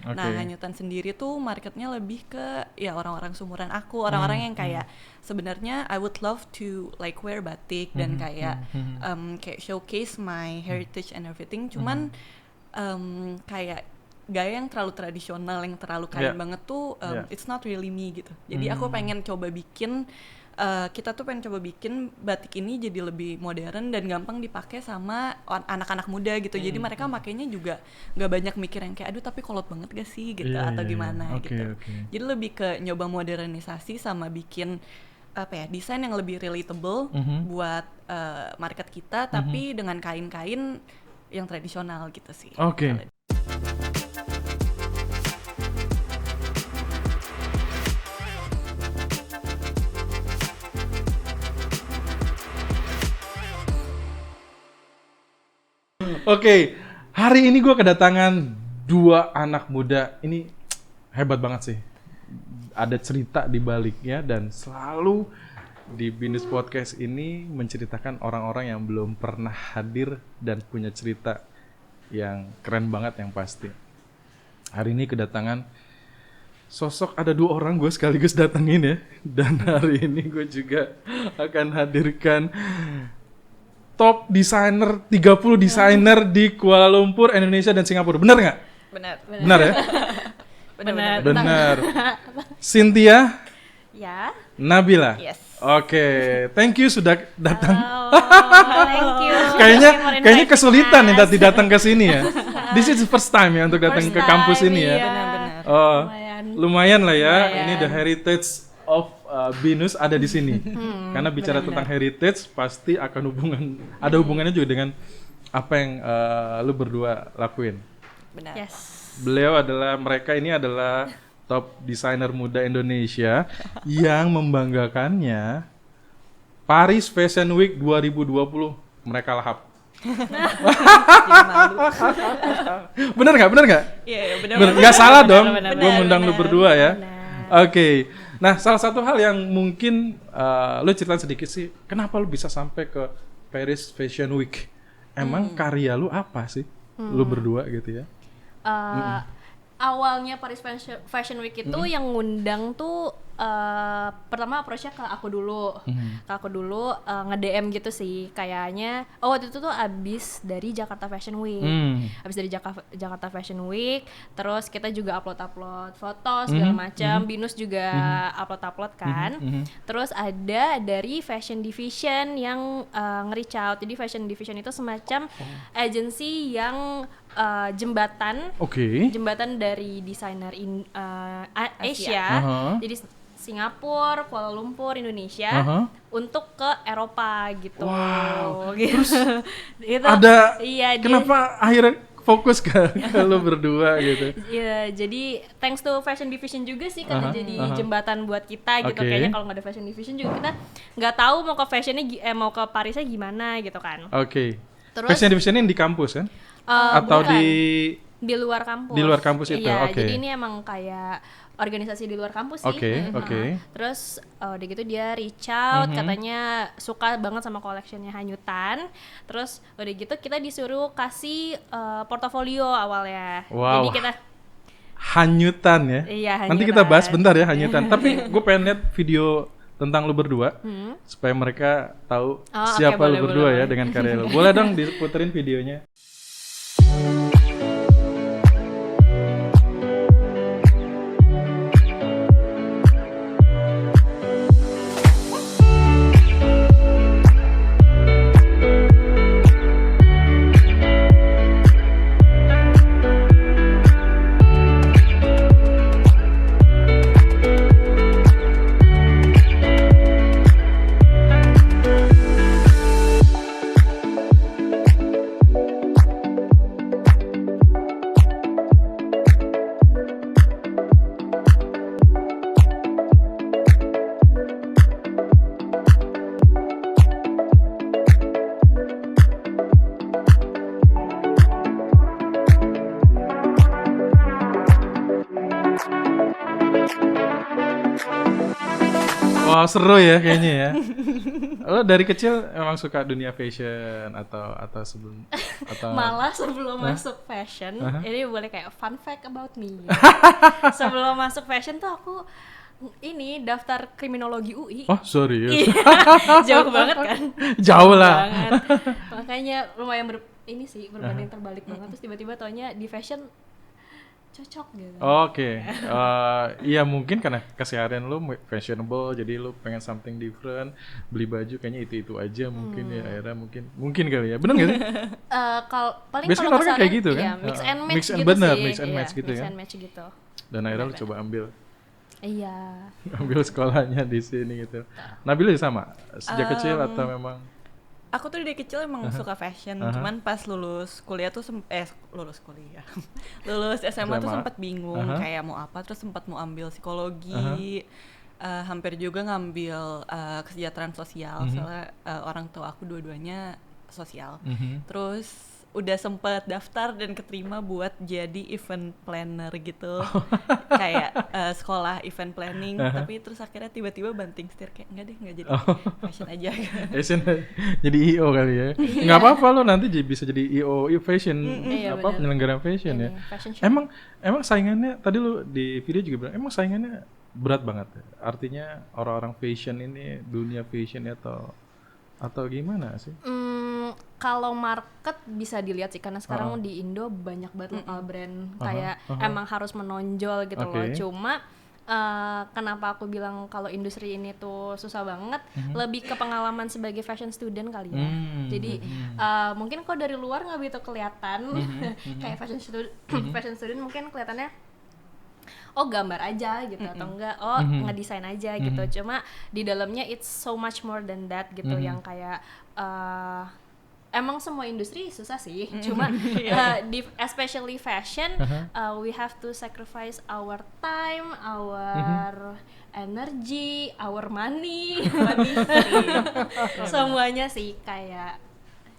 Nah, Hanyutan sendiri tuh marketnya lebih ke ya orang-orang seumuran aku, orang-orang yang kayak sebenarnya I would love to like wear batik dan kayak kayak showcase my heritage and everything. Cuman kayak gaya yang terlalu tradisional, yang terlalu kain banget tuh it's not really me gitu. Jadi aku pengen coba bikin kita tuh pengen coba bikin batik ini jadi lebih modern dan gampang dipakai sama anak-anak muda gitu. Jadi mereka makainya juga nggak banyak mikir yang kayak aduh tapi kolot banget gak sih gitu atau gimana gitu. Jadi lebih ke nyoba modernisasi sama bikin apa ya desain yang lebih relatable buat market kita tapi dengan kain-kain yang tradisional gitu sih. Oke, hari ini gue kedatangan 2 anak muda. Ini hebat banget sih. Ada cerita di baliknya dan selalu di Binus Podcast ini menceritakan orang-orang yang belum pernah hadir dan punya cerita yang keren banget yang pasti. Hari ini kedatangan sosok, ada 2 orang gue sekaligus datengin ya. Dan hari ini gue juga akan hadirkan top desainer, 30 desainer di Kuala Lumpur, Indonesia, dan Singapura. Benar nggak? Benar ya? Benar. Cynthia? Ya. Nabila? Yes. Oke, thank you sudah datang. Thank you. Kayaknya kesulitan nih datang ke sini ya. This is the first time ya untuk datang ke kampus ini ya. Benar-benar. Oh, lumayan lah ya. Ini the heritage of Binus ada di sini. Karena bicara tentang heritage pasti akan ada hubungannya juga dengan apa yang lu berdua lakuin. Benar. Yes. Mereka ini adalah top desainer muda Indonesia yang membanggakannya Paris Fashion Week 2020 mereka lahap. Bener nggak? Iya, benar. Nggak salah dong. Gue ngundang lu berdua ya. Oke. Nah, salah satu hal yang mungkin lu ceritain sedikit sih, kenapa lu bisa sampai ke Paris Fashion Week? Emang karya lu apa sih? Lu berdua gitu ya? Awalnya Paris Fashion Week itu yang ngundang tuh pertama approach-nya ke aku dulu, nge-DM gitu sih kayaknya. Waktu itu tuh abis dari Jakarta Fashion Week, Jakarta Fashion Week, terus kita juga upload foto segala macam, Binus juga upload kan. Terus ada dari Fashion Division yang nge-reach out. Jadi Fashion Division itu semacam agency yang jembatan dari desainer Asia. Jadi Singapura, Kuala Lumpur, Indonesia untuk ke Eropa gitu. Wow. Gitu. Itu ada iya, kenapa akhirnya fokus ke lo berdua gitu? Iya, jadi thanks to Fashion Division juga sih karena jadi jembatan buat kita gitu. Kayaknya kalau nggak ada Fashion Division juga kita nggak tahu mau ke mau ke Parisnya gimana gitu kan. Terus Fashion Division ini di kampus kan? Atau bukan. Di luar kampus. Di luar kampus itu. Iya, jadi ini emang kayak organisasi di luar kampus sih. Terus udah gitu dia reach out, katanya suka banget sama collectionnya Hanyutan. Terus udah gitu kita disuruh kasih portofolio awalnya. Wow. Jadi kita Hanyutan ya. Iya, Hanyutan. Nanti kita bahas bentar ya Hanyutan. Tapi gue pengen lihat video tentang lu berdua supaya mereka tahu siapa lu berdua ya dengan karya lu. Boleh dong diputerin videonya. Wah, seru ya kayaknya ya. Lo dari kecil emang suka dunia fashion atau sebelum atau Malah sebelum masuk fashion, ini boleh kayak fun fact about me. Sebelum masuk fashion tuh aku ini daftar kriminologi UI. Oh, serius. Iya, jauh banget kan? Jauh lah. Banget. Makanya lumayan ini sih berbanding terbalik banget. Terus tiba-tiba taunya di fashion cocok gitu. Oke. Iya mungkin karena keseharian lu fashionable jadi lu pengen something different, beli baju kayaknya itu aja mungkin ya akhirnya mungkin kali ya. Bener nggak sih? Kalau paling Biasanya kalau orang kayak keseharian, gitu kan? ya, mix and match Mix and gitu bener, sih. mix and match gitu mix ya. and match gitu. Dan akhirnya lu coba ambil Iya. sekolahnya di sini gitu. Nabila sama sejak kecil atau memang Aku tuh dari kecil emang suka fashion, cuman pas lulus kuliah tuh lulus kuliah. Lulus SMA tuh sempat bingung kayak mau apa, terus sempat mau ambil psikologi. Hampir juga ngambil kesejahteraan sosial soalnya orang tua aku dua-duanya sosial. Terus udah sempet daftar dan keterima buat jadi event planner gitu. Kayak sekolah event planning, tapi terus akhirnya tiba-tiba banting setir kayak enggak jadi fashion aja. fashion jadi IO kali ya. Nggak apa-apa lo nanti bisa jadi IO fashion apa penyelenggara fashion ya. Fashion show. Emang saingannya tadi lo di video juga bilang emang saingannya berat banget. Artinya orang-orang fashion ini dunia fashion atau gimana sih? Kalau market bisa dilihat sih karena sekarang di Indo banyak banget lokal brand kayak emang harus menonjol gitu loh. Cuma kenapa aku bilang kalau industri ini tuh susah banget, lebih ke pengalaman sebagai fashion student kali ya. Jadi mungkin kalau dari luar nggak begitu kelihatan kayak fashion student mungkin kelihatannya gambar aja gitu atau enggak ngedesain aja gitu. Cuma di dalamnya it's so much more than that gitu yang kayak emang semua industri susah sih. Cuma especially fashion we have to sacrifice our time, our energy, our money. Semuanya sih kayak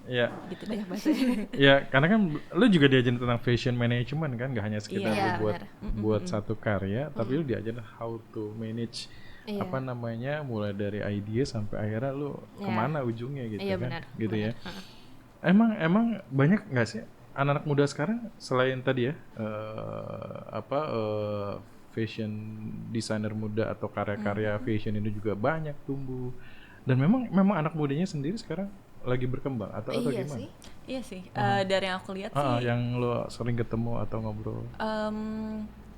ya gitu banyak banget. ya karena kan lu juga diajarin tentang fashion management kan, nggak hanya sekedar lu buat satu karya, tapi lu diajarin how to manage apa namanya mulai dari ide sampai akhirnya lu kemana ujungnya gitu kan, benar, gitu benar. Ya. Emang banyak nggak sih anak-anak muda sekarang selain tadi ya fashion designer muda atau karya-karya fashion ini juga banyak tumbuh, dan memang anak mudanya sendiri sekarang lagi berkembang atau gimana? Iya sih. Dari yang aku lihat sih. Yang lo sering ketemu atau ngobrol?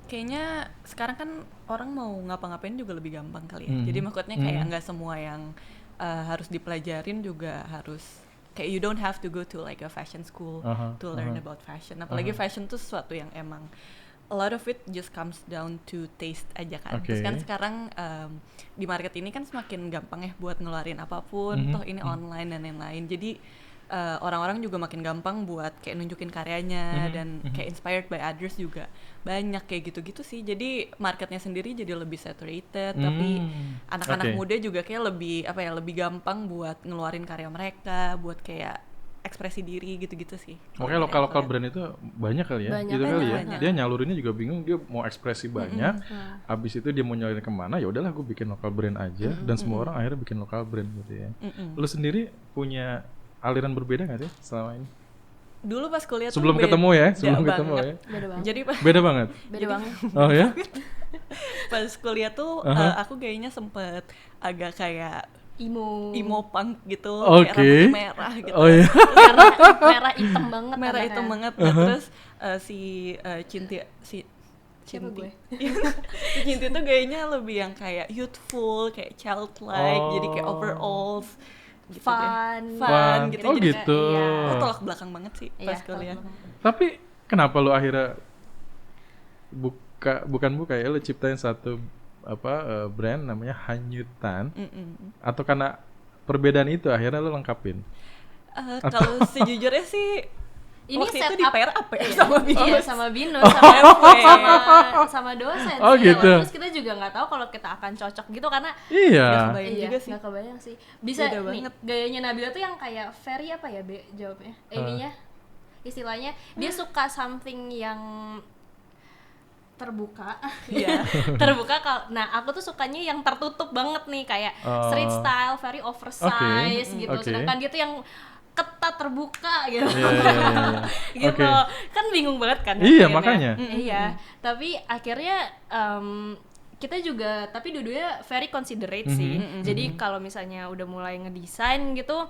Kayaknya sekarang kan orang mau ngapa-ngapain juga lebih gampang kali ya. Jadi maksudnya kayak nggak semua yang harus dipelajarin juga harus kayak you don't have to go to like a fashion school to learn about fashion. Apalagi fashion tuh sesuatu yang emang a lot of it just comes down to taste aja kan. Terus kan sekarang di market ini kan semakin gampang ya buat ngeluarin apapun, toh ini online dan lain-lain. Jadi orang-orang juga makin gampang buat kayak nunjukin karyanya dan kayak inspired by others juga banyak kayak gitu-gitu sih. Jadi marketnya sendiri jadi lebih saturated, tapi anak-anak muda juga kayak lebih gampang buat ngeluarin karya mereka, buat kayak ekspresi diri gitu-gitu sih. Makanya lokal brand itu banyak kali ya, gitu kali ya. Dia nyalurinnya juga bingung, dia mau ekspresi banyak, abis itu dia mau nyalurin kemana, ya udahlah gue bikin lokal brand aja, dan semua orang akhirnya bikin lokal brand gitu ya. Lu sendiri punya aliran berbeda nggak sih selama ini? Dulu pas kuliah sebelum tuh ketemu ya, Beda banget. Jadi beda banget. Oh ya? Pas kuliah tuh aku kayaknya sempet agak kayak emo punk gitu, kayak rambutnya merah gitu. Oh iya. merah hitam banget. Merah hitam banget. Nah, terus Cinti tuh gayanya lebih yang kayak youthful, kayak childlike, jadi kayak overalls gitu, fun gitu. Oh jadi gitu. Aku tolak belakang banget sih pas kuliah. Tapi kenapa lu akhirnya bukan ya, lu ciptain satu brand namanya Hanyutan, atau karena perbedaan itu akhirnya lo lengkapin? Kalau sejujurnya sih ini waktu itu set di up PR apa ya sama Binus? Iya, sama Binus, sama dosen oh, sih. Gitu. Terus kita juga nggak tahu kalau kita akan cocok gitu karena nggak kebayang juga sih. Nggak kebayang sih. Bisa beda nih banget. gayanya Nabila tuh yang kayak very apa ya jawabnya? Ininya istilahnya dia suka something yang terbuka. Iya. Terbuka nah aku tuh sukanya yang tertutup banget nih kayak street style, very oversize gitu. Sedangkan dia tuh yang ketat terbuka gitu. Gitu. Okay. Kan bingung banget kan. Iya, akhirnya. makanya. Iya, tapi akhirnya kita juga tapi dua-duanya very considerate sih. Jadi kalau misalnya udah mulai ngedesain gitu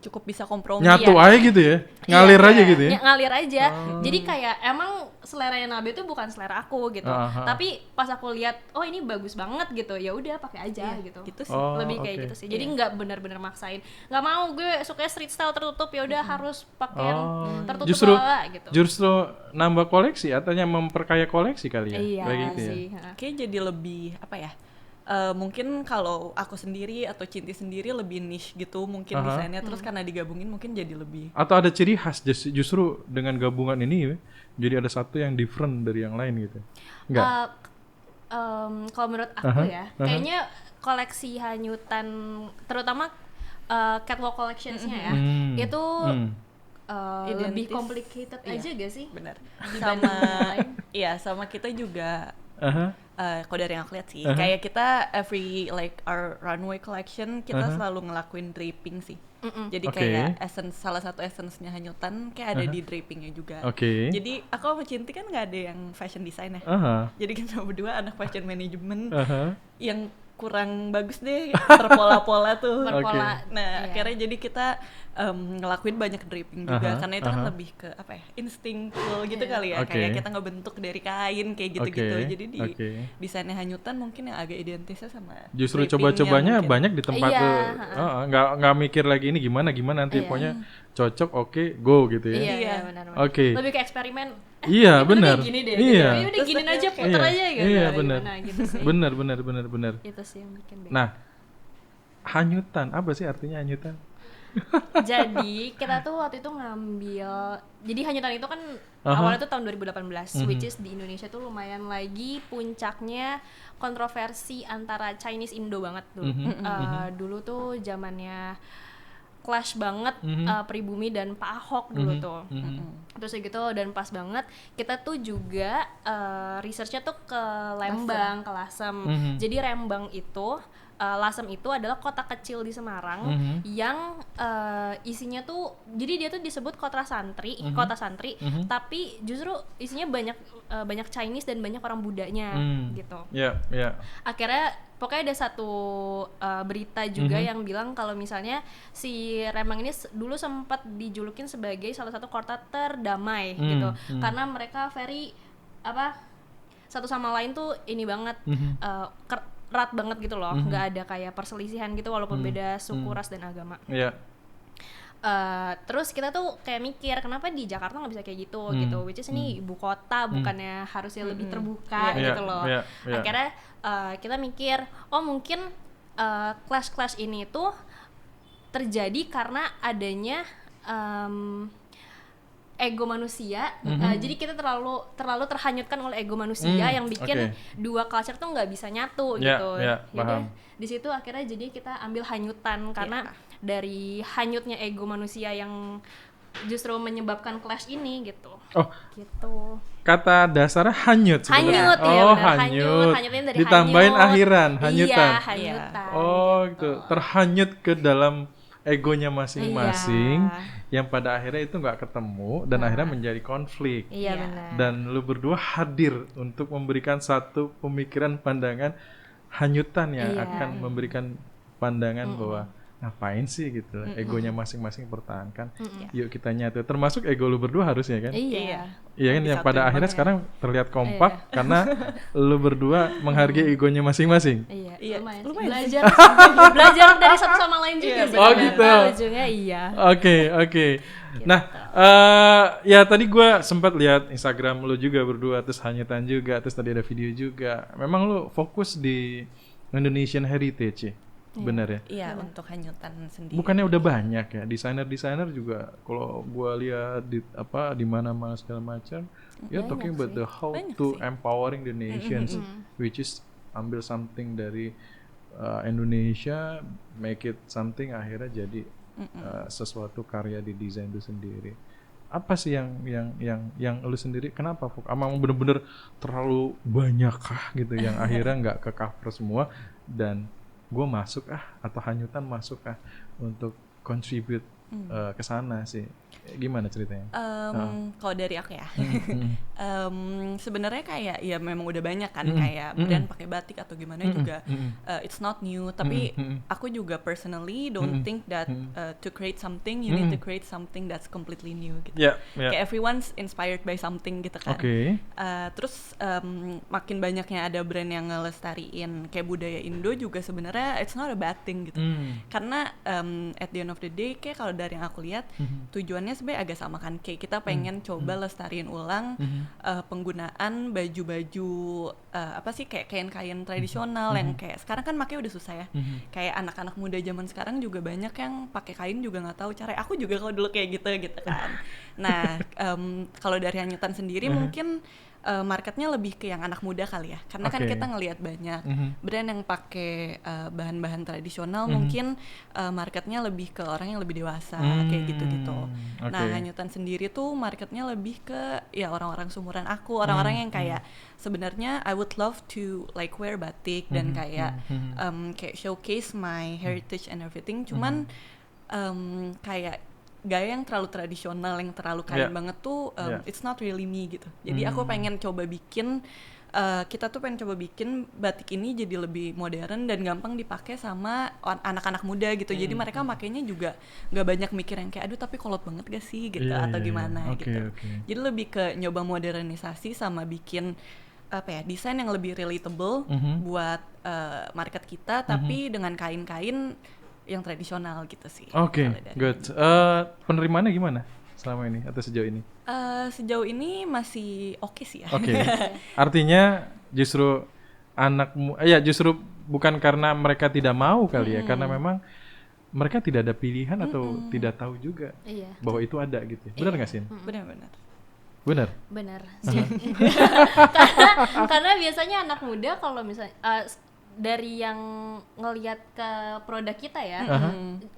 Cukup bisa kompromi. Nyatu aja gitu ya, ngalir aja gitu ya. Ngalir aja. Jadi kayak emang seleranya Nabe itu bukan selera aku gitu. Tapi pas aku lihat, oh ini bagus banget gitu, ya udah pakai aja gitu. Gitu sih. Lebih kayak gitu sih. Jadi nggak benar-benar maksain. Nggak mau gue suka street style tertutup, ya udah harus pakai yang tertutup gitu. Justru nambah koleksi atau memperkaya koleksi kali ya. Iya kayak gitu sih. Ya. Kayak jadi lebih apa ya? Mungkin kalau aku sendiri atau Cinti sendiri lebih niche gitu mungkin desainnya, terus karena digabungin mungkin jadi lebih. Atau ada ciri khas justru dengan gabungan ini ya, jadi ada satu yang different dari yang lain gitu. Enggak. Kalau menurut aku kayaknya koleksi hanyutan terutama catwalk collections-nya ya itu lebih complicated aja gak sih? Benar. Sama iya, sama kita juga kalau dari yang aku lihat sih, kayak kita every like our runway collection kita selalu ngelakuin draping sih. Jadi kayak salah satu essence-nya hanyutan kayak ada di drapingnya juga. Jadi aku sama Cinti kan nggak ada yang fashion design ya. Jadi kita berdua anak fashion management yang kurang bagus deh terpola-pola tuh. Nah akhirnya jadi kita ngelakuin banyak draping juga karena itu kan lebih ke apa ya, instinctual gitu kali ya, kayak kita ngebentuk dari kain kayak gitu-gitu. Jadi di desainnya hanyutan mungkin yang agak identisnya sama justru coba-cobanya banyak di tempat tuh, nggak mikir lagi ini gimana nanti pokoknya cocok go gitu ya. Iya benar. Lebih ke eksperimen. Iya benar. Gini deh. Iya. Gitu. Udah gini aja putar aja gitu. Iya benar. Gitu sih. Benar. Itu sih yang bikin beda. Nah, hanyutan apa sih artinya hanyutan? Jadi kita tuh waktu itu ngambil, jadi hanyutan itu kan awalnya tuh tahun 2018, which is di Indonesia tuh lumayan lagi puncaknya kontroversi antara Chinese Indo banget dulu. Dulu tuh zamannya clash banget Pribumi dan Pak Ahok dulu tuh. Terus gitu dan pas banget kita tuh juga researchnya tuh ke Lembang, ke Lasem. Jadi Rembang itu Lasem itu adalah kota kecil di Semarang yang isinya tuh, jadi dia tuh disebut kota santri, tapi justru isinya banyak Chinese dan banyak orang Budanya gitu. Akhirnya pokoknya ada satu berita juga yang bilang kalau misalnya si Rembang ini dulu sempat dijulukin sebagai salah satu kota terdamai gitu, karena mereka very satu sama lain tuh ini banget erat banget gitu loh, nggak ada kayak perselisihan gitu walaupun beda suku, ras dan agama. Terus kita tuh kayak mikir kenapa di Jakarta nggak bisa kayak gitu gitu, which is ini ibu kota bukannya harusnya lebih terbuka gitu loh. Akhirnya kita mikir mungkin clash ini tuh terjadi karena adanya ego manusia. Jadi kita terlalu terhanyutkan oleh ego manusia yang bikin dua culture tuh nggak bisa nyatu gitu. Jadi di situ akhirnya jadi kita ambil hanyutan karena dari hanyutnya ego manusia yang justru menyebabkan clash ini gitu. Gitu. Kata dasarnya hanyut sebenarnya. Hanyut. Hanyutnya dari ditambahin hanyut. akhiran, hanyutan. Iya, hanyutan. Gitu. Terhanyut ke dalam egonya masing-masing yang pada akhirnya itu nggak ketemu dan akhirnya menjadi konflik. Benar. Dan lu berdua hadir untuk memberikan satu pemikiran pandangan hanyutan yang akan memberikan pandangan bahwa ngapain sih gitu, egonya masing-masing pertahankan. Yuk kita nyatu, termasuk ego lu berdua harusnya kan. Iya kan, yang pada akhirnya sekarang terlihat kompak karena lu berdua menghargai egonya masing-masing. Lumayan. Belajar dari satu sama lain juga sih. Gitu. Ujungnya Oke. Gitu. Nah, ya tadi gue sempat lihat Instagram lu juga berdua, terus hanyutan juga, terus tadi ada video juga. Memang lu fokus di Indonesian Heritage ya? Benar ya? Iya, untuk hanyutan sendiri. Bukannya udah banyak ya desainer juga, kalau gua lihat di mana-mana segala macam, talking about the how to empowering the nations, which is ambil something dari Indonesia, make it something, akhirnya jadi sesuatu karya di desain itu sendiri. apa sih yang lu sendiri kenapa Fuk? Emang bener-bener terlalu banyak kah gitu yang akhirnya nggak ke cover semua dan gue masuk atau Hanyutan masuk untuk contribute ke sana sih, gimana ceritanya? Kalau dari aku ya, sebenarnya kayak ya memang udah banyak kan kayak brand pakai batik atau gimana juga, it's not new. Tapi aku juga personally don't think that to create something you need to create something that's completely new gitu. Kayak everyone's inspired by something gitu kan. Terus makin banyaknya ada brand yang ngelestariin kayak budaya Indo juga sebenarnya it's not a bad thing gitu. Karena at the end of the day kayak kalau dari yang aku lihat tujuannya sebenarnya agak sama kan, kayak kita pengen coba lestariin ulang penggunaan baju-baju apa sih kayak kain-kain tradisional yang kayak sekarang kan makanya udah susah ya. Kayak anak-anak muda zaman sekarang juga banyak yang pakai kain juga nggak tahu cara. Aku juga kalau dulu kayak gitu kan. Nah kalau dari Hanyutan sendiri mungkin marketnya lebih ke yang anak muda kali ya, karena kan kita ngelihat banyak brand yang pakai bahan-bahan tradisional, mungkin marketnya lebih ke orang yang lebih dewasa kayak gitu-gitu. Nah Hanyutan sendiri tuh marketnya lebih ke ya orang-orang seumuran aku, orang-orang yang kayak sebenarnya I would love to like wear batik dan kayak kayak showcase my heritage and everything, cuman kayak gaya yang terlalu tradisional, yang terlalu kain banget tuh it's not really me gitu. Jadi aku pengen coba bikin kita tuh pengen coba bikin batik ini jadi lebih modern dan gampang dipakai sama anak-anak muda gitu. Jadi mereka makainya juga nggak banyak mikir yang kayak aduh tapi kolot banget gak sih gitu atau gimana gitu. Jadi lebih ke nyoba modernisasi sama bikin apa ya desain yang lebih relatable buat market kita, tapi dengan kain-kain yang tradisional gitu sih. Good. Penerimaannya gimana selama ini atau sejauh ini? Sejauh ini masih oke sih ya. Artinya justru justru bukan karena mereka tidak mau kali ya, karena memang mereka tidak ada pilihan atau tidak tahu juga bahwa itu ada gitu. Benar nggak sih? Benar sih. Karena biasanya anak muda kalau misalnya dari yang ngelihat ke produk kita ya,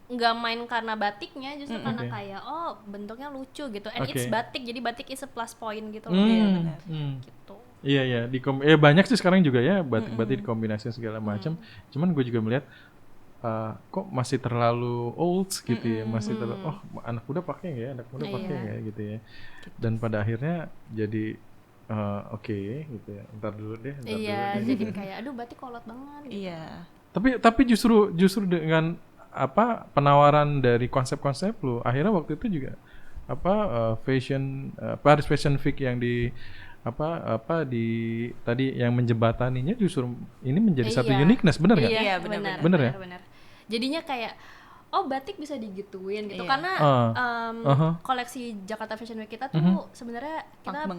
nggak main karena batiknya, justru karena kayak bentuknya lucu gitu, and it's batik, jadi batik is a plus point gitu loh. Benar. Gitu. Iya banyak sih sekarang juga ya batik-batik dikombinasi segala macam. Cuman gue juga melihat kok masih terlalu old gitu ya, masih terlalu anak muda pakai ya gitu ya. Dan pada akhirnya jadi gitu ya. Ntar dulu deh. Jadi kayak aduh batik kolot banget gitu. Tapi justru dengan penawaran dari konsep-konsep lu, akhirnya waktu itu juga Paris Fashion Week yang di di tadi yang menjembataninya justru ini menjadi satu uniqueness, benar nggak? Iya, benar ya. Jadinya kayak batik bisa digituin gitu karena koleksi Jakarta Fashion Week kita tuh sebenarnya kita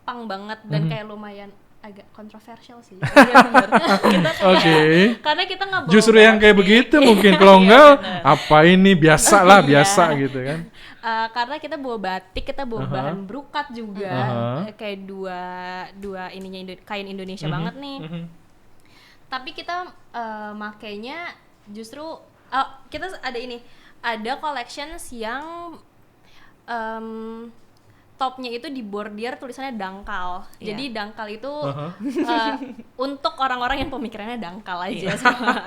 punk banget dan kayak lumayan agak kontroversial sih. Karena kita nggak bawa justru yang kayak begitu mungkin kalau enggak apa ini biasa gitu kan. Karena kita bawa batik, kita bawa bahan brokat juga, kayak dua ininya kain Indonesia banget nih. Tapi kita makainya justru kita ada collections yang topnya itu dibordir tulisannya dangkal. Jadi dangkal itu untuk orang-orang yang pemikirannya dangkal aja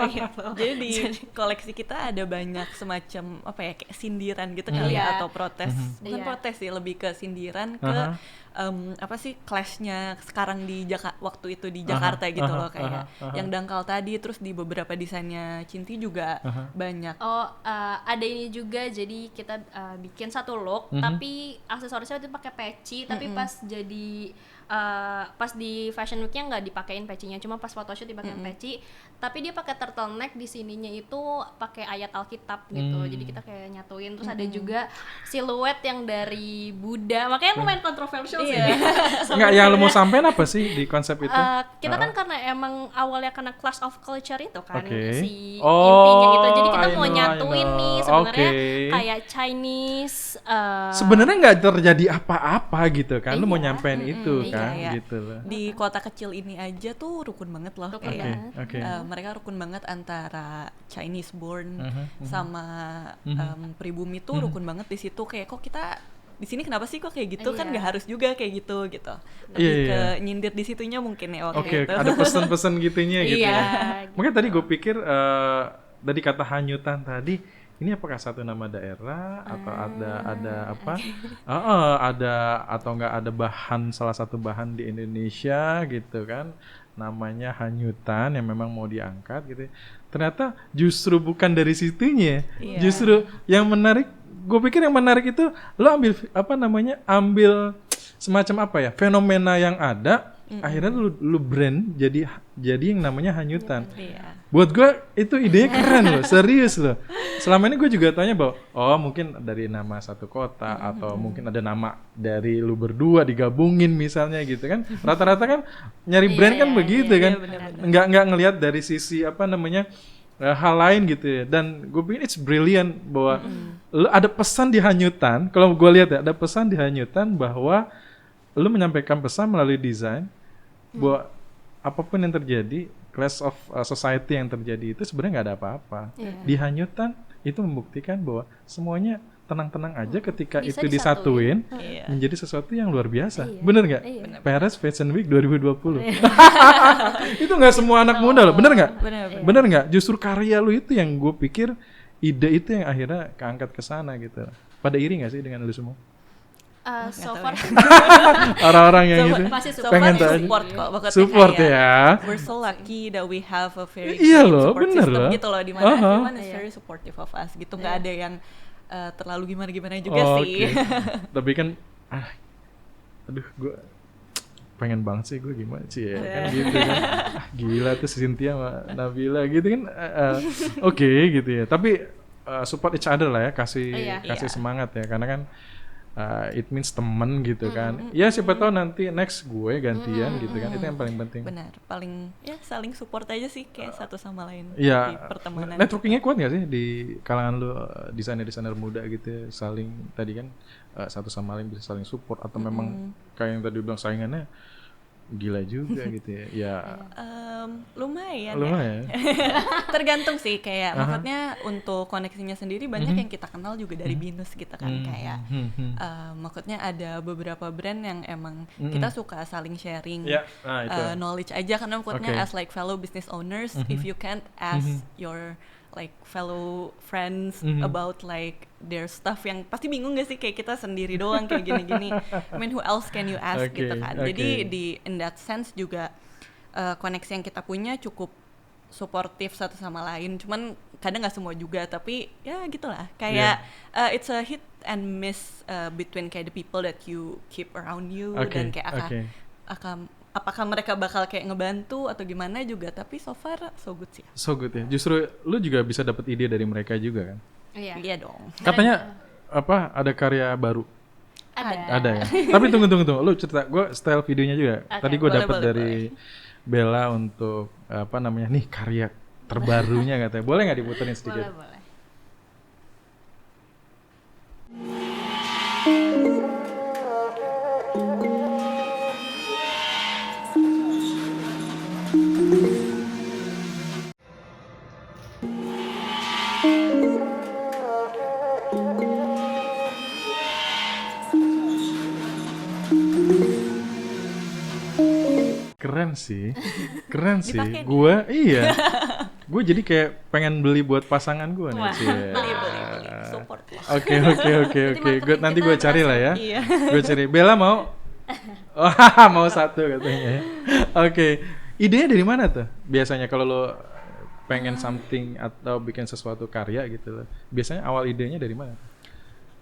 gitu. Jadi di koleksi kita ada banyak semacam kayak sindiran gitu kali ya, atau protes. Bukan protes sih, lebih ke sindiran ke clash-nya sekarang di waktu itu di Jakarta gitu loh, kayak yang dangkal tadi, terus di beberapa desainnya Cinti juga banyak. Ada ini juga, jadi kita bikin satu look tapi aksesorisnya itu pakai peci, tapi pas di Fashion Week-nya nggak dipakein pecinya, cuma pas photoshoot dipakein peci, tapi dia pakai turtleneck, di sininya itu pakai ayat Alkitab gitu. Jadi kita kayak nyatuin. Terus ada juga siluet yang dari Buddha, makanya lumayan kontroversial sih. Nggak, yang lo mau sampein apa sih di konsep itu? Kita kan karena emang awalnya karena clash of culture itu kan, si intinya itu. Jadi kita mau nyatuin nih sebenarnya kayak Chinese. Sebenarnya nggak terjadi apa-apa gitu kan, lo mau nyampein itu kan, gitu loh. Di kota kecil ini aja tuh rukun banget loh, mereka rukun banget antara Chinese born sama pribumi tuh rukun banget di situ. Kayak kok kita di sini kenapa sih kok kayak gitu, kan nggak harus juga kayak gitu gitu. Lebih Iya. ke nyindir di situnya mungkin ya waktu Oke, itu. ada pesan-pesan gitunya gitu Iya, ya. gitu. Makanya tadi gue pikir dari kata hanyutan tadi, ini apakah satu nama daerah atau ada apa? Ada atau enggak ada bahan, salah satu bahan di Indonesia gitu kan, namanya hanyutan yang memang mau diangkat gitu. Ternyata justru bukan dari situnya. Iya. Justru yang menarik, gue pikir yang menarik itu lo ambil semacam apa ya, fenomena yang ada, akhirnya lu brand jadi yang namanya hanyutan. Iya. Buat gue itu idenya keren loh, serius loh. Selama ini gue juga tanya bahwa mungkin dari nama satu kota atau mungkin ada nama dari lu berdua digabungin misalnya gitu kan. Rata-rata kan nyari brand kan begitu kan. benar-benar. Nggak ngelihat dari sisi hal lain gitu ya. Dan gue pikir it's brilliant bahwa lu ada pesan di hanyutan. Kalau gue lihat ya, ada pesan di hanyutan bahwa lu menyampaikan pesan melalui desain bahwa apapun yang terjadi, class of society yang terjadi itu sebenarnya nggak ada apa-apa. Di hanyutan itu membuktikan bahwa semuanya tenang-tenang aja ketika Bisa itu disatuin Iya. menjadi sesuatu yang luar biasa. Iya. Bener nggak? Iya. Paris Fashion Week 2020. Itu nggak semua anak muda loh, bener nggak? Benar. Bener nggak? Justru karya lu itu yang gue pikir, ide itu yang akhirnya keangkat ke sana gitu. Pada iri nggak sih dengan lu semua? So tahu far Orang-orang yang itu masih So pengen far tahu aja. support kok, pokoknya Support kayak, ya. we're so lucky that we have a very Iya great loh, support bener system loh. gitu loh, dimana everyone is very supportive of us gitu, nggak ada yang terlalu gimana-gimana juga sih. Tapi kan aduh gue pengen banget sih gue gimana sih ya kan gitu kan. Gila tuh si Cynthia sama Nabila gitu kan. Oke gitu ya. Tapi support each other lah ya, kasih Iya. semangat ya, karena kan it means temen gitu kan. Ya siapa tahu nanti next gue gantian gitu kan. Itu yang paling penting. Benar, paling ya saling support aja sih kayak satu sama lain Iya. di pertemanan. Networkingnya kuat nggak sih di kalangan lu desainer-desainer muda gitu ya, saling tadi kan satu sama lain bisa saling support atau memang kayak yang tadi bilang saingannya gila juga gitu ya? Ya Lumayan. lumayan. Tergantung sih kayak maksudnya untuk koneksinya sendiri banyak yang kita kenal juga dari BINUS gitu kan, kayak maksudnya ada beberapa brand yang emang kita suka saling sharing Ya, nah itu. knowledge aja, karena maksudnya Oke. as like fellow business owners, if you can't ask your like fellow friends about like their stuff, yang pasti bingung gak sih kayak kita sendiri doang kayak gini-gini. I mean who else can you ask Oke, gitu kan. Jadi oke. in that sense juga koneksi yang kita punya cukup suportif satu sama lain. Cuman kadang nggak semua juga, tapi ya gitulah. Kayak it's a hit and miss between kayak the people that you keep around you, Oke, dan kayak oke. apakah mereka bakal kayak ngebantu atau gimana juga. Tapi so far so good sih. So good ya. Justru lu juga bisa dapat ide dari mereka juga kan. Iya dong. Katanya ada karya baru. ada. Ada ya. Tapi tunggu. Lu cerita, gue style videonya juga. Oke, Tadi gue boleh, dapat boleh, dari Bella untuk nih karya terbarunya katanya. Boleh nggak diputerin sedikit? Boleh. Keren sih. Dipakai nih. Gue jadi kayak pengen beli buat pasangan gue nih. Wah. Cie. Beli support lah. Oke. mantepin Nanti kita gue cari lah ya. Iya. Gue cari. Bella mau? Mau satu katanya. Oke. Idenya dari mana tuh? Biasanya kalau lo pengen something atau bikin sesuatu karya gitu loh. Biasanya awal idenya dari mana?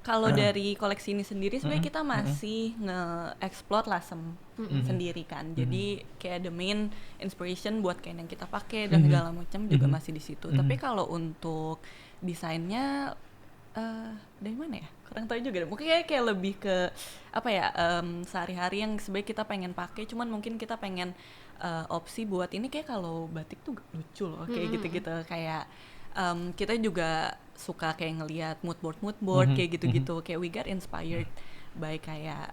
Kalau dari koleksi ini sendiri sebenarnya kita masih nge-explore lah sendiri kan. Jadi kayak the main inspiration buat kain yang kita pakai dan segala macam juga masih di situ. Tapi kalau untuk desainnya dari mana ya? Kurang tahu juga deh. Mungkin kayak lebih ke apa ya, sehari-hari yang sebenarnya kita pengen pakai, cuman mungkin kita pengen opsi buat ini kayak kalau batik tuh lucu loh kayak gitu-gitu, kayak kita juga suka kayak ngelihat mood board kayak gitu-gitu, kayak we got inspired by kayak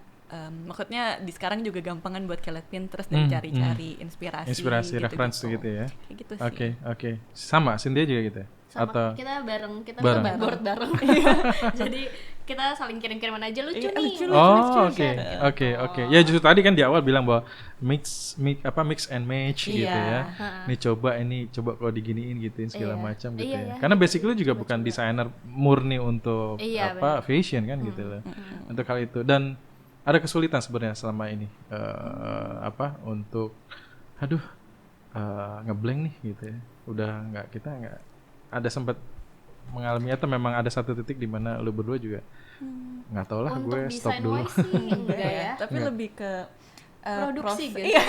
maksudnya di sekarang juga gampangan buat kalian Pinterest dan cari-cari inspirasi referensi gitu ya. Kayak gitu sih. Oke. Sama Cynthia juga gitu ya? Sama Atau kita bareng, kita bareng. bikin board bareng. Jadi kita saling kirim-kiriman aja lucu Iya, nih. lucu. Oke. Ya justru tadi kan di awal bilang bahwa mix and match gitu Iya. ya. Ini coba kalau diginiin gituin segala Iya. macam gitu Iya, ya. iya. Karena basically juga bukan desainer murni untuk Iya, fashion kan gitu loh. Untuk hal itu dan ada kesulitan sebenarnya selama ini untuk ngeblank nih gitu ya. Kita nggak ada sempat mengalami atau memang ada satu titik di mana lu berdua juga nggak tahu lah, Untuk gue stop desain dulu. wise sih enggak ya. Tapi Enggak. lebih ke Produksi proses- gitu. iya.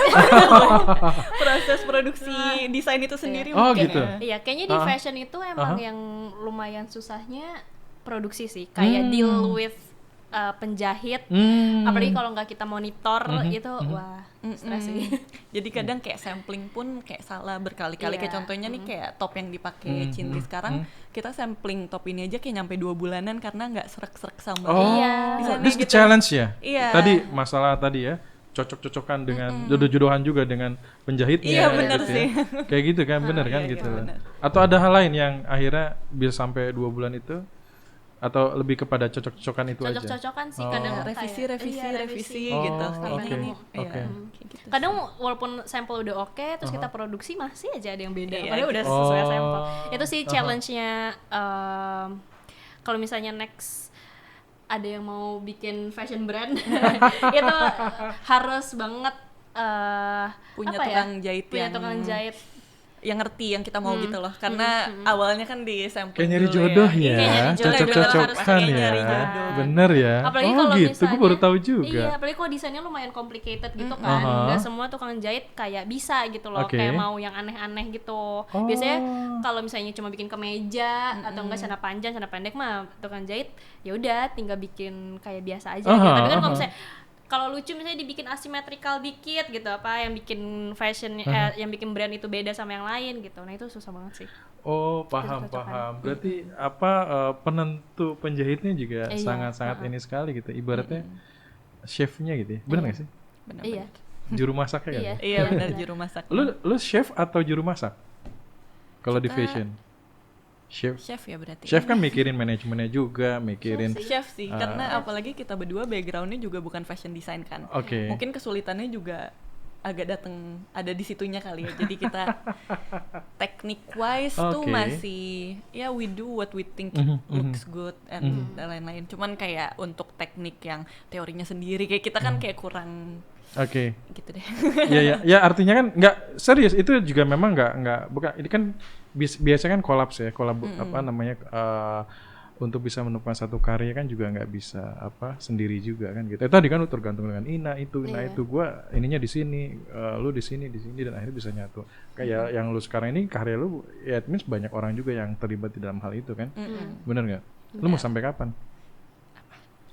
Proses produksi desain itu sendiri Oh, mungkin gitu. ya. Iya, kayaknya di fashion itu emang yang lumayan susahnya produksi sih. Kayak deal with penjahit, apalagi kalau nggak kita monitor itu wah stres sih. Jadi kadang kayak sampling pun kayak salah berkali-kali. Kayak Iya. contohnya nih kayak top yang dipakai Cindy sekarang, kita sampling top ini aja kayak nyampe 2 bulanan karena nggak serak-serak sama. Oh, Iya. this the Gitu. challenge ya. Iya. Tadi masalah tadi ya, cocok-cocokan dengan jodoh-jodohan juga dengan penjahitnya. Iya, bener gitu sih. Ya. Kayak gitu kan, bener kan iya, gitu. iya, bener. Atau ada hal lain yang akhirnya bisa sampai 2 bulan itu, atau lebih kepada cocok-cocokan itu aja. Cocok-cocokan sih Oh. kadang Revisi kayak- iya, revisi Oh, gitu. oke, Karena ini oke. kayak gitu. Kadang walaupun sampel udah oke, terus kita produksi masih aja ada yang beda. Iya, Padahal udah gitu. sesuai Oh. sampel. Itu sih challenge-nya. Kalau misalnya next ada yang mau bikin fashion brand, itu harus banget Punya apa ya? tukang jahit Punya yang- tukang jahit. yang ngerti yang kita mau gitu loh. Karena awalnya kan di sampling Kayak nyari dulu jodoh Iya, ya, nyari jodoh, cocok-cocokan harus kayak ya. nyari jodoh. Bener ya. Apalagi Oh kalau gitu, misalnya, gue baru tahu juga. Iya, apalagi kalau desainnya lumayan complicated gitu kan. Nggak semua tukang jahit kayak bisa gitu loh, Oke. kayak mau yang aneh-aneh gitu. Oh. Biasanya kalau misalnya cuma bikin kemeja atau enggak celana panjang, celana pendek mah tukang jahit ya udah tinggal bikin kayak biasa aja gitu. Tapi kan kalau misalnya kalau lucu misalnya dibikin asimetrikal dikit gitu, apa yang bikin fashion yang bikin brand itu beda sama yang lain gitu. Nah, itu susah banget sih. Oh, paham. Berarti penentu penjahitnya juga Iya, sangat-sangat ini sekali gitu. Ibaratnya chefnya gitu ya. Bener nggak sih? Benar. Iya. Juru masaknya kan? Iya. Iya benar juru masak. Lu chef atau juru masak? Kalau di fashion. Chef ya berarti. Chef kan mikirin manajemennya juga, mikirin. Chef sih, karena apalagi kita berdua backgroundnya juga bukan fashion design kan. Oke. Mungkin kesulitannya juga agak ada di situnya kali ya. Jadi kita teknik wise tuh Oke. masih ya we do what we think looks good and dan lain-lain. Cuman kayak untuk teknik yang teorinya sendiri kayak kita kan kayak kurang Oke. gitu deh. Ya artinya kan nggak serius, itu juga memang nggak bukan, ini kan biasanya kan kolaps ya, untuk bisa menemukan satu karya kan juga nggak bisa sendiri juga kan gitu. Tadi kan lu tergantung dengan itu gua ininya di sini, lu di sini dan akhirnya bisa nyatu. Kayak yang lu sekarang ini karya lu ya it means banyak orang juga yang terlibat di dalam hal itu kan. Bener nggak? Lu mau sampai kapan?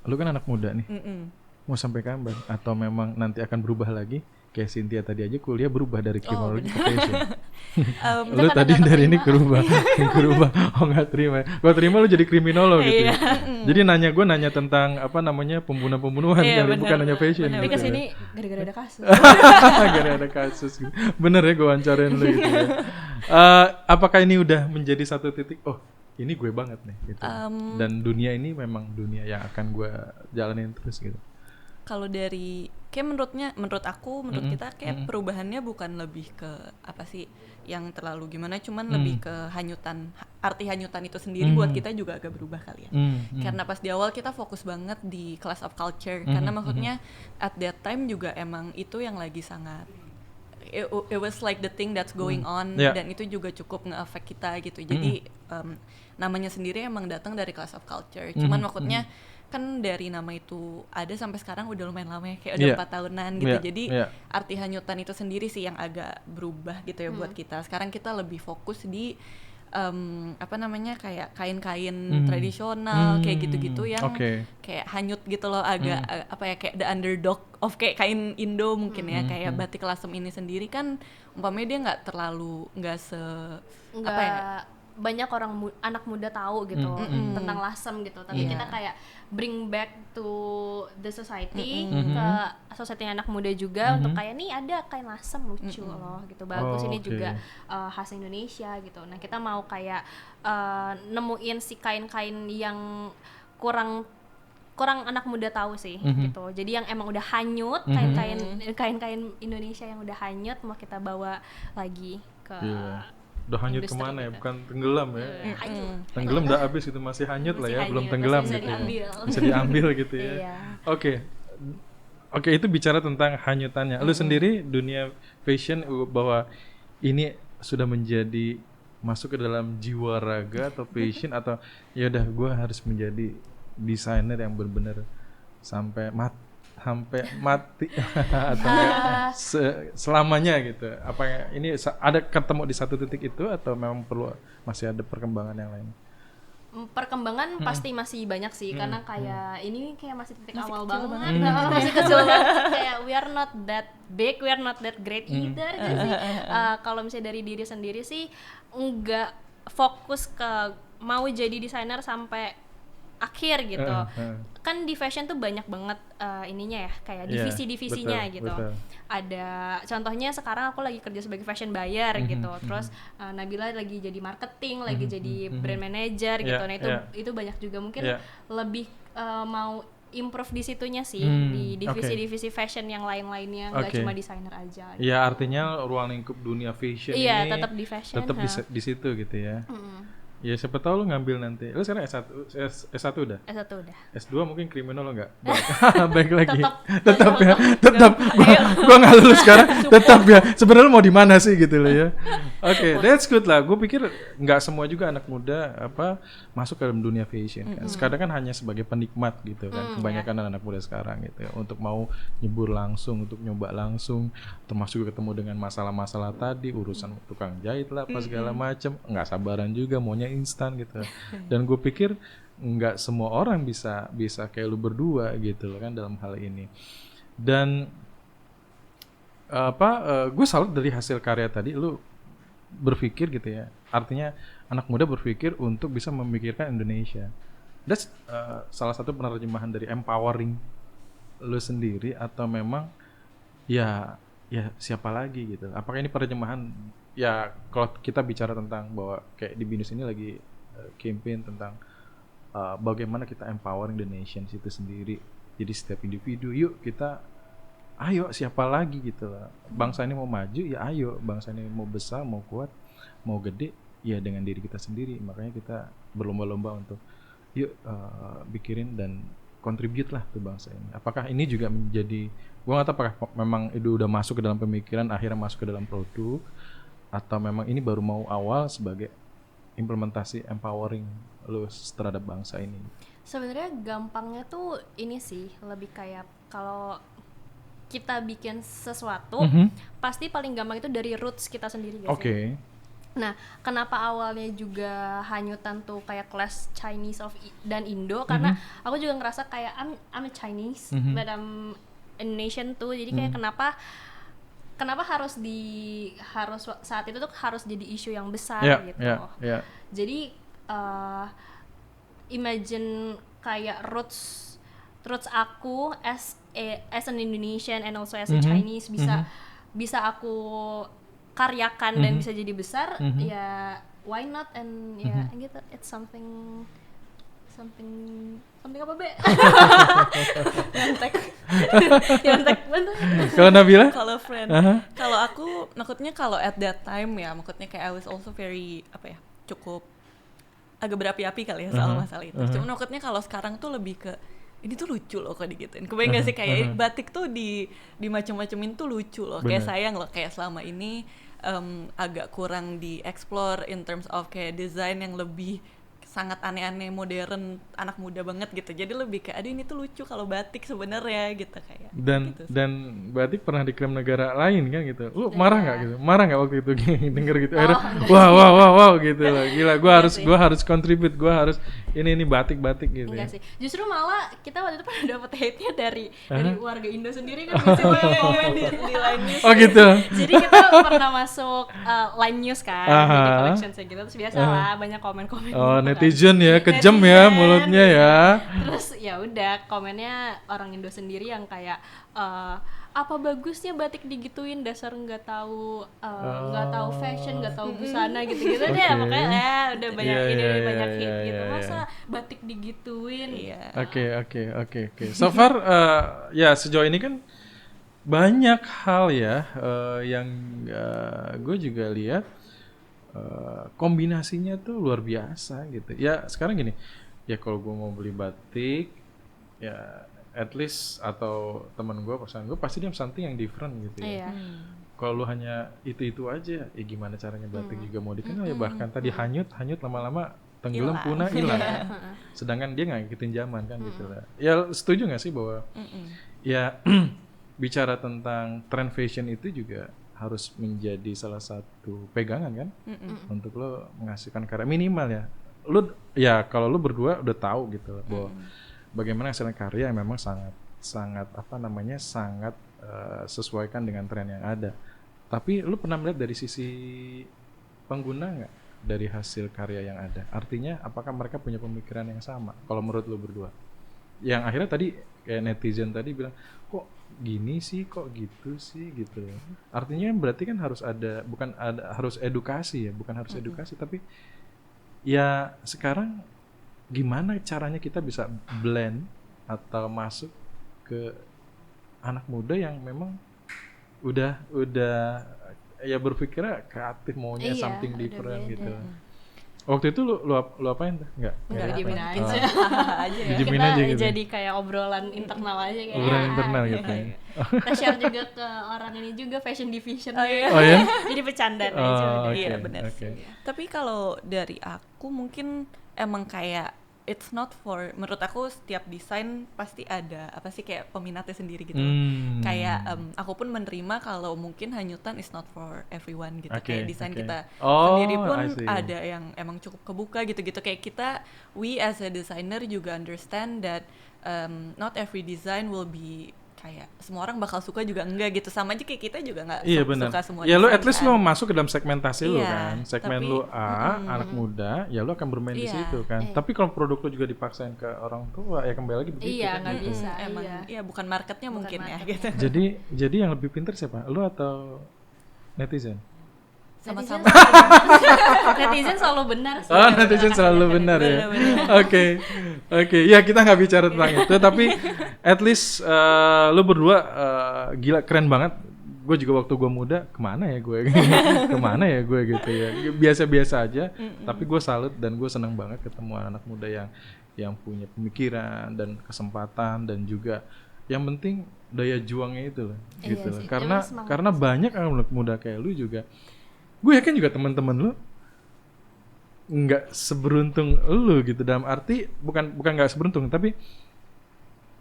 Lu kan anak muda nih. Mau sampai kapan? Atau memang nanti akan berubah lagi? Kayak Cynthia tadi aja kuliah berubah dari kriminologi ke fashion. Lu tadi dari ini ke berubah. Oh nggak terima. Gua terima lu jadi kriminolog gitu. Ya. Jadi gue nanya tentang pembunuhan bukan nanya fashion. Tapi gitu kesini gara-gara ada kasus. Gara ada kasus. Gitu. Bener ya gue wawancarin lu gitu ya. Apakah ini udah menjadi satu titik? Oh ini gue banget nih. Gitu. Dan dunia ini memang dunia yang akan gue jalanin terus gitu. Kalau dari kayak menurut kita kayak perubahannya bukan lebih ke apa sih yang terlalu gimana, cuman lebih ke arti hanyutan itu sendiri buat kita juga agak berubah kali ya. Karena pas di awal kita fokus banget di class of culture, karena maksudnya at that time juga emang itu yang lagi sangat it was like the thing that's going on, dan itu juga cukup nge-affect kita gitu. Jadi namanya sendiri emang datang dari class of culture, cuman maksudnya kan dari nama itu ada sampai sekarang udah lumayan lama ya, kayak udah 4 tahunan gitu. Jadi arti hanyutan itu sendiri sih yang agak berubah gitu ya buat kita. Sekarang kita lebih fokus di kayak kain-kain tradisional kayak gitu-gitu yang kayak hanyut gitu loh, agak kayak the underdog of kayak kain Indo mungkin ya, kayak batik lasem ini sendiri kan umpamanya dia nggak banyak anak muda tahu gitu tentang Lasem gitu, tapi kita kayak bring back to the society, ke society anak muda juga untuk kayak nih ada kain Lasem lucu loh gitu, bagus, ini juga khas Indonesia gitu. Nah kita mau kayak nemuin si kain-kain yang kurang anak muda tahu sih gitu. Jadi yang emang udah hanyut, kain-kain Indonesia yang udah hanyut mau kita bawa lagi ke udah hanyut industri kemana ya, gitu. bukan tenggelam ya. Tenggelam udah habis gitu, masih hanyut lah ya, Masih belum hanyut, tenggelam masih gitu bisa ya. diambil. Bisa diambil gitu ya. Iya. Oke, itu bicara tentang hanyutannya. Lu sendiri dunia fashion bahwa ini sudah menjadi masuk ke dalam jiwa raga atau passion atau ya udah gue harus menjadi desainer yang benar-benar sampai mati atau selamanya gitu. Apa ini ada ketemu di satu titik itu atau memang perlu masih ada perkembangan yang lain? Perkembangan pasti masih banyak sih, karena kayak ini kayak masih titik awal banget, masih kecil banget, kayak we are not that big, we are not that great either gitu sih. Kalau misalnya dari diri sendiri sih nggak fokus ke mau jadi desainer sampai akhir gitu. Kan di fashion tuh banyak banget ininya ya, kayak divisi-divisinya gitu. Betul. Ada contohnya sekarang aku lagi kerja sebagai fashion buyer gitu. Terus Nabila lagi jadi marketing, lagi jadi brand manager gitu. Nah itu banyak juga mungkin lebih mau improve di situnya sih, di divisi-divisi fashion yang lain-lainnya, nggak cuma desainer aja. Gitu. Ya artinya ruang lingkup dunia fashion ini tetap di fashion, tetap di situ gitu ya. Ya siapa tahu lu ngambil nanti. Lu sekarang S1 udah? S1 udah. S2 mungkin kriminal lo enggak? Baik lagi. Tetap ya. Tetap. Gua enggak lulus sekarang. Tetap ya. Sebenarnya mau di mana sih gitu loh ya. Oke, that's good lah. Gue pikir enggak semua juga anak muda masuk ke dalam dunia fashion kan. Sekarang kan hanya sebagai penikmat gitu kan. Kebanyakan anak muda sekarang gitu ya. Untuk mau nyebur langsung, untuk nyoba langsung, termasuk ketemu dengan masalah-masalah tadi, urusan tukang jahit lah, apa segala macam. Enggak sabaran juga maunya instan gitu. Dan gue pikir nggak semua orang bisa kayak lu berdua gitu loh kan dalam hal ini. Dan gue salut dari hasil karya tadi lu berpikir gitu ya. Artinya anak muda berpikir untuk bisa memikirkan Indonesia. That's salah satu penerjemahan dari empowering lu sendiri atau memang ya siapa lagi gitu. Apakah ini penerjemahan ya kalau kita bicara tentang bahwa kayak di BINUS ini lagi campaign tentang bagaimana kita empowering the nation itu sendiri. Jadi setiap individu yuk kita ayo siapa lagi gitu lah. Bangsa ini mau maju ya ayo, bangsa ini mau besar, mau kuat, mau gede ya dengan diri kita sendiri. Makanya kita berlomba-lomba untuk yuk bikirin dan contribute lah ke bangsa ini. Apakah ini juga menjadi, gue nggak tahu apakah memang itu udah masuk ke dalam pemikiran akhirnya masuk ke dalam produk atau memang ini baru mau awal sebagai implementasi empowering lu terhadap bangsa ini? Sebenarnya gampangnya tuh ini sih, lebih kayak kalau kita bikin sesuatu pasti paling gampang itu dari roots kita sendiri guys. Oke. Nah, kenapa awalnya juga hanyutan tuh kayak kelas Chinese dan Indo, karena aku juga ngerasa kayak I'm a Chinese but I'm Indonesian tuh. Jadi kayak kenapa harus saat itu tuh harus jadi isu yang besar gitu. Jadi imagine kayak roots aku as an Indonesian and also as a Chinese bisa aku karyakan dan bisa jadi besar, ya why not, and ya gitu, it's something apa be? Yantek banget. Kalau Nabila? Kalau friend, kalau aku maksudnya kalau at that time ya, maksudnya kayak I was also very cukup agak berapi-api kali ya soal masalah itu. Cuma maksudnya kalau sekarang tuh lebih ke ini tuh lucu loh kalau digituin. Kebayang gak sih kayak batik tuh di macam-macamin tuh lucu loh. Kayak sayang loh kayak selama ini agak kurang di explore in terms of kayak desain yang lebih sangat aneh-aneh modern anak muda banget gitu. Jadi lebih kayak aduh ini tuh lucu kalau batik sebenarnya gitu kayak. Gitu. Dan batik pernah diklaim negara lain kan gitu. Lu marah nggak gitu? Marah nggak waktu itu denger gitu? Akhirnya, wow gitu loh. Gila, gua harus contribute, gua harus ini batik gitu. Enggak sih. Justru malah kita waktu itu pernah dapet hate-nya dari warga Indo sendiri kan biasanya komen di line news. Oh gitu. Jadi kita pernah masuk line news kan, di collection gitu. Terus biasalah banyak komen-komen. Oh, gitu kan. netizen ya, kejam ya mulutnya ya. Terus ya udah komennya orang Indo sendiri yang kayak apa bagusnya batik digituin, dasar nggak tahu fashion, nggak tahu busana gitu-gitu deh. Makanya ya udah banyak banyak hit gitu. Masa batik digituin? Oke. So far ya sejauh ini kan banyak hal ya yang gue juga lihat kombinasinya tuh luar biasa gitu. Ya sekarang gini, ya kalau gue mau beli batik, ya at least atau teman gue, pasangan gue pasti dia something yang different gitu ya. Kalau lu hanya itu aja, ya gimana caranya batik juga mau dikenal ya, bahkan tadi hanyut lama-lama tenggelam punah hilang. Sedangkan dia nggak ngikutin zaman kan gitu lah. Ya setuju nggak sih bahwa ya bicara tentang trend fashion itu juga harus menjadi salah satu pegangan kan untuk lo menghasilkan karya minimal ya. Lu ya kalau lu berdua udah tahu gitu bahwa bagaimana hasilkan karya yang memang sangat sesuaikan dengan tren yang ada. Tapi lu pernah melihat dari sisi pengguna nggak dari hasil karya yang ada? Artinya apakah mereka punya pemikiran yang sama? Kalau menurut lu berdua, yang akhirnya tadi kayak netizen tadi bilang kok gini sih, kok gitu sih gitu. Artinya berarti kan harus harus edukasi ya, bukan harus edukasi tapi ya sekarang gimana caranya kita bisa blend atau masuk ke anak muda yang memang udah ya berpikirnya kreatif, maunya something different gitu. Waktu itu lu apain tuh? Enggak didiemin aja. Didiemin aja gitu. Jadi kayak obrolan internal aja kayak. Obrolan internal gitu. Kita share juga ke orang ini juga fashion division. Oh ya? Jadi bercandaan aja. Iya benar sih. Tapi kalau dari aku mungkin emang kayak it's not for, menurut aku setiap desain pasti ada apa sih kayak peminatnya sendiri gitu. Kayak aku pun menerima kalau mungkin hanyutan is not for everyone gitu. Kayak desain kita sendiri pun ada yang emang cukup kebuka gitu-gitu. Kayak kita, we as a designer juga understand that not every design will be kayak semua orang bakal suka juga enggak gitu. Sama aja kayak kita juga nggak suka semua. Ya lu at least lu masuk ke dalam segmentasi lu kan. Segmen lu anak muda, ya lu akan bermain di situ kan. Tapi kalau produk lu juga dipaksain ke orang tua, ya kembali lagi begitu. Iya, nggak bisa. Emang ya bukan marketnya mungkin ya gitu. Jadi yang lebih pintar siapa? Lu atau netizen? Sama-sama. Netizen selalu benar sih. Oh, netizen selalu benar ya. Oke. Ya kita nggak bicara tentang itu, tapi at least lu berdua gila keren banget. Gue juga waktu gue muda kemana ya gue gitu ya. Biasa-biasa aja. Tapi gue salut dan gue senang banget ketemu anak muda yang punya pemikiran dan kesempatan dan juga yang penting daya juangnya itu loh. Gitu loh. Karena banyak anak muda kayak lu juga. Gue yakin juga teman-teman lu nggak seberuntung lu gitu, dalam arti bukan nggak seberuntung, tapi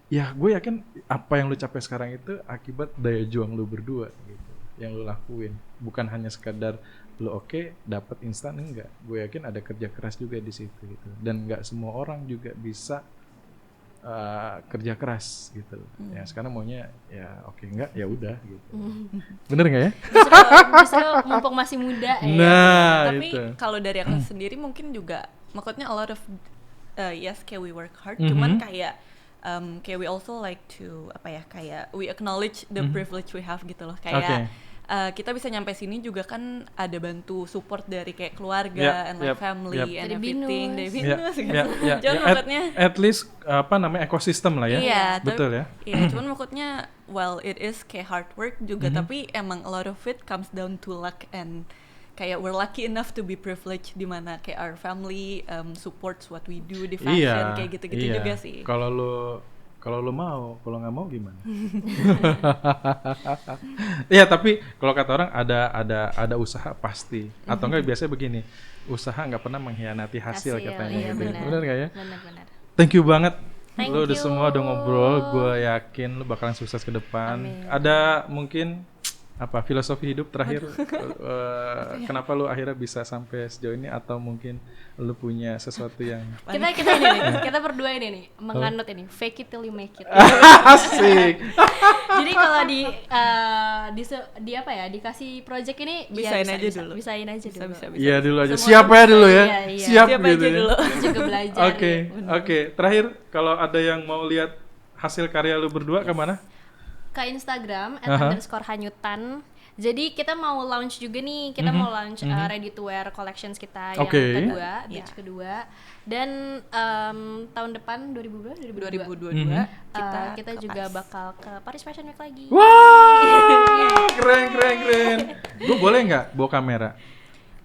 ya gue yakin apa yang lu capai sekarang itu akibat daya juang lu berdua gitu, yang lu lakuin, bukan hanya sekadar lu dapat instan, enggak. Gue yakin ada kerja keras juga di situ gitu, dan nggak semua orang juga bisa kerja keras gitu. Ya sekarang maunya ya enggak ya udah gitu. Bener nggak ya? Justru mumpung masih muda ya. Tapi kalau dari aku sendiri mungkin juga maksudnya a lot of yes kayak we work hard, cuman kayak we also like to kayak we acknowledge the privilege we have gitu loh, kayak kita bisa nyampe sini juga kan ada bantu support dari kayak keluarga and like family and everything dari Binus gitu. Cuman maksudnya at least ekosistem lah ya. Iya, betul ya. Iya, cuman maksudnya it is kayak hard work juga, tapi emang a lot of it comes down to luck, and kayak we're lucky enough to be privileged di mana kayak our family supports what we do di fashion kayak gitu-gitu juga sih. Kalau lo Kalau lo mau, kalau nggak mau gimana? Iya, tapi kalau kata orang ada usaha pasti. Atau enggak biasanya begini, usaha nggak pernah mengkhianati hasil katanya iya, gitu. benar. Benar nggak ya? Benar. Thank you banget. Thank Lo udah you. semua udah ngobrol, gue yakin lo bakalan sukses ke depan. Amin. Ada mungkin apa filosofi hidup terakhir kenapa lo akhirnya bisa sampai sejauh ini, atau mungkin lo punya sesuatu yang Kita ini nih, kita berdua ini nih menganut ini fake it till you make it. asik. Jadi kalau di apa ya, dikasih project ini Bisain ya, aja dulu. Bisain aja dulu. Bisa. Iya dulu aja, Semua siap tuh ya dulu ya, iya, iya. siap Siap gitu aja ya. dulu. Terus juga belajar. Oke, nih. oke. Terakhir, kalau ada yang mau lihat hasil karya lu berdua kemana? Ke Instagram Aha. @_hanyutan. Jadi kita mau launch juga nih, kita mau launch ready to wear collections kita yang Oke. kedua, batch Iya. kedua. Dan tahun depan 2022 2022 kita ke juga Paris. bakal ke Paris Fashion Week lagi. Wah, keren. Gue boleh nggak bawa kamera?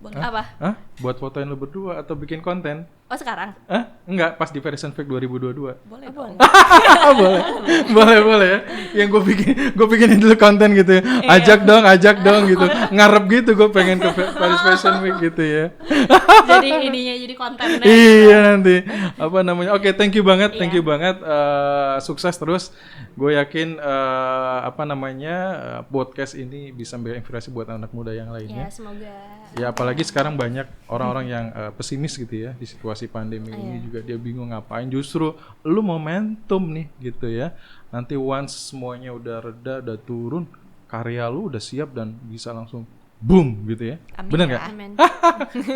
Apa? Hah? Buat fotoin lu berdua atau bikin konten? Oh sekarang? Hah? Enggak, pas di Fashion Week 2022. Boleh Oh, dong. boleh ya. Yang gue bikinin dulu konten gitu ya. Ajak dong gitu. Ngarep gitu gue pengen ke Paris Fashion Week gitu ya. Jadi ininya jadi kontennya. Iya nanti apa namanya. Oke, thank you banget. Iya. Sukses terus. Gue yakin podcast ini bisa memberi inspirasi buat anak muda yang Ya lainnya. semoga. Ya apalagi sekarang banyak orang-orang yang pesimis gitu ya di situasi pandemi ini, juga dia bingung ngapain. Justru lu momentum nih gitu ya. Nanti once semuanya udah reda, udah turun, karya lu udah siap dan bisa langsung boom gitu ya. Amin Bener ya. nggak? Amin.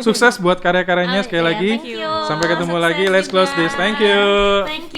Sukses buat karya-karyanya sekali Iya, lagi. thank you. Sampai ketemu Sukses lagi. Let's close juga. this. Thank you. Thank you.